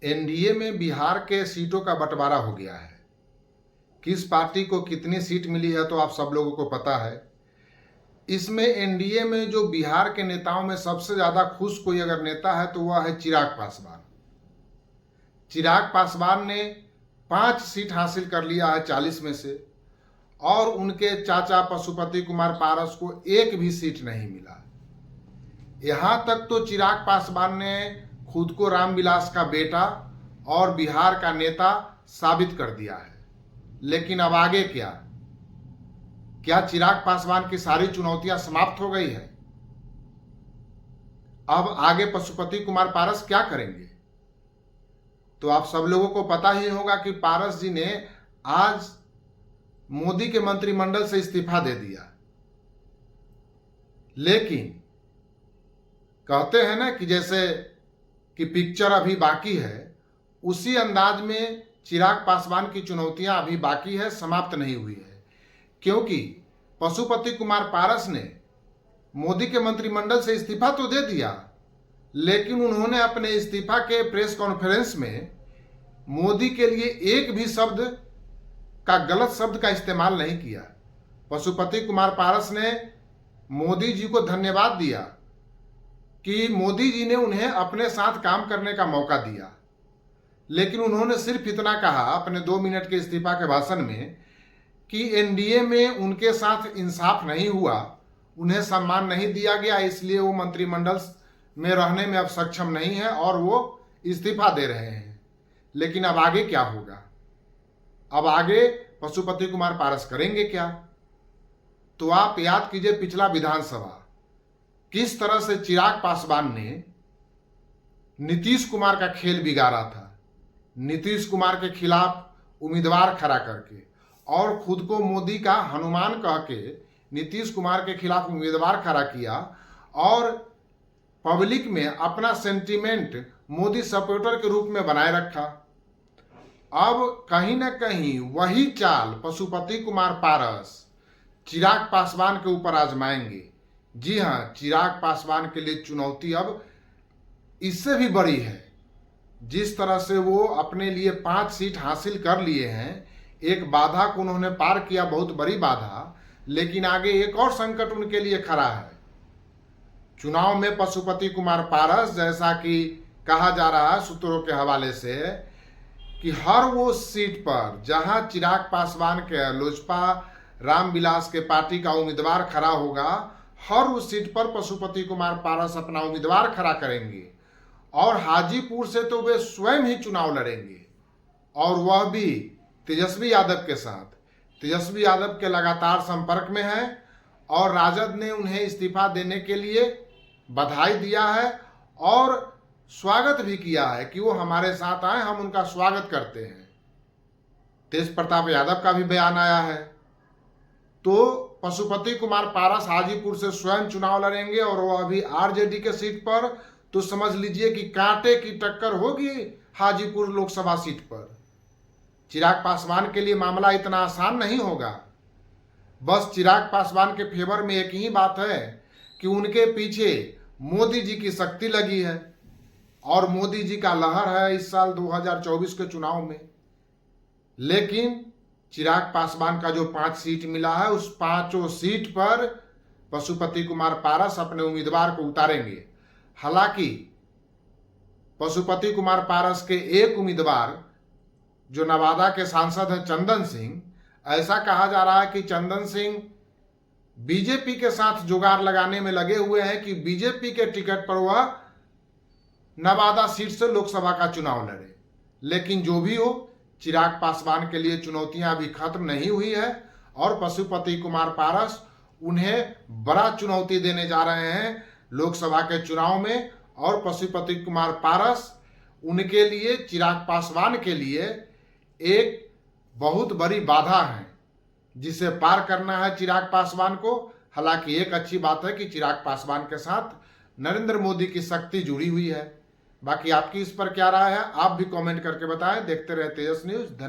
NDA में बिहार के सीटों का बंटवारा हो गया है। किस पार्टी को कितनी सीट मिली है तो आप सब लोगों को पता है। इसमें एनडीए में जो बिहार के नेताओं में सबसे ज़्यादा खुश कोई अगर नेता है तो वह है चिराग पासवान। चिराग पासवान ने 5 सीट हासिल कर लिया है 40 में से, और उनके चाचा पशुपति कुमार पारस को एक भी सीट नहीं मिला। यहाँ तक तो चिराग पासवान ने खुद को रामविलास का बेटा और बिहार का नेता साबित कर दिया है। लेकिन अब आगे क्या चिराग पासवान की सारी चुनौतियां समाप्त हो गई है? अब आगे पशुपति कुमार पारस क्या करेंगे? तो आप सब लोगों को पता ही होगा कि पारस जी ने आज मोदी के मंत्रिमंडल से इस्तीफा दे दिया। लेकिन कहते हैं ना कि जैसे कि पिक्चर अभी बाकी है, उसी अंदाज में चिराग पासवान की चुनौतियां अभी बाकी है, समाप्त नहीं हुई है। क्योंकि पशुपति कुमार पारस ने मोदी के मंत्रिमंडल से इस्तीफा तो दे दिया, लेकिन उन्होंने अपने इस्तीफा के प्रेस कॉन्फ्रेंस में मोदी के लिए एक भी गलत शब्द का इस्तेमाल नहीं किया। पशुपति कुमार पारस ने मोदी जी को धन्यवाद दिया कि मोदी जी ने उन्हें अपने साथ काम करने का मौका दिया, लेकिन उन्होंने सिर्फ इतना कहा अपने 2 मिनट के इस्तीफा के भाषण में कि एनडीए में उनके साथ इंसाफ नहीं हुआ, उन्हें सम्मान नहीं दिया गया, इसलिए वो मंत्रिमंडल में रहने में अब सक्षम नहीं है और वो इस्तीफा दे रहे हैं। लेकिन अब आगे क्या होगा? अब आगे पशुपति कुमार पारस करेंगे क्या? तो आप याद कीजिए पिछला विधानसभा किस तरह से चिराग पासवान ने नीतीश कुमार का खेल बिगाड़ा था। नीतीश कुमार के खिलाफ उम्मीदवार खड़ा करके और खुद को मोदी का हनुमान कह के नीतीश कुमार के खिलाफ उम्मीदवार खड़ा किया और पब्लिक में अपना सेंटीमेंट मोदी सपोर्टर के रूप में बनाए रखा। अब कहीं ना कहीं वही चाल पशुपति कुमार पारस चिराग पासवान के ऊपर आजमाएंगे। जी हाँ, चिराग पासवान के लिए चुनौती अब इससे भी बड़ी है। जिस तरह से वो अपने लिए 5 सीट हासिल कर लिए हैं, एक बाधा को उन्होंने पार किया, बहुत बड़ी बाधा, लेकिन आगे एक और संकट उनके लिए खड़ा है। चुनाव में पशुपति कुमार पारस, जैसा कि कहा जा रहा है सूत्रों के हवाले से, कि हर वो सीट पर जहां चिराग पासवान के लोजपा रामविलास के पार्टी का उम्मीदवार खड़ा होगा, हर उस सीट पर पशुपति कुमार पारस अपना उम्मीदवार खड़ा करेंगे और हाजीपुर से तो वे स्वयं ही चुनाव लड़ेंगे, और वह भी तेजस्वी यादव के साथ। तेजस्वी यादव के लगातार संपर्क में है और राजद ने उन्हें इस्तीफा देने के लिए बधाई दिया है और स्वागत भी किया है कि वो हमारे साथ आए, हम उनका स्वागत करते हैं। तेज प्रताप यादव का भी बयान आया है। तो पशुपति कुमार पारस हाजीपुर से स्वयं चुनाव लड़ेंगे और वो अभी आरजेडी के सीट पर, तो समझ लीजिए कि कांटे की टक्कर होगी हाजीपुर लोकसभा सीट पर। चिराग पासवान के लिए मामला इतना आसान नहीं होगा। बस चिराग पासवान के फेवर में एक ही बात है कि उनके पीछे मोदी जी की शक्ति लगी है और मोदी जी का लहर है इस साल 2024 के चुनाव में। लेकिन चिराग पासवान का जो 5 सीट मिला है, उस 5 सीट पर पशुपति कुमार पारस अपने उम्मीदवार को उतारेंगे। हालांकि पशुपति कुमार पारस के एक उम्मीदवार जो नवादा के सांसद हैं चंदन सिंह, ऐसा कहा जा रहा है कि चंदन सिंह बीजेपी के साथ जुगाड़ लगाने में लगे हुए हैं कि बीजेपी के टिकट पर वह नवादा सीट से लोकसभा का चुनाव लड़े। लेकिन जो भी हो, चिराग पासवान के लिए चुनौतियां अभी खत्म नहीं हुई है और पशुपति कुमार पारस उन्हें बड़ा चुनौती देने जा रहे हैं लोकसभा के चुनाव में। और पशुपति कुमार पारस उनके लिए, चिराग पासवान के लिए एक बहुत बड़ी बाधा है जिसे पार करना है चिराग पासवान को। हालांकि एक अच्छी बात है कि चिराग पासवान के साथ नरेंद्र मोदी की शक्ति जुड़ी हुई है। बाकी आपकी इस पर क्या राय है, आप भी कमेंट करके बताएं। देखते रहे तेजस न्यूज। धन्यवाद।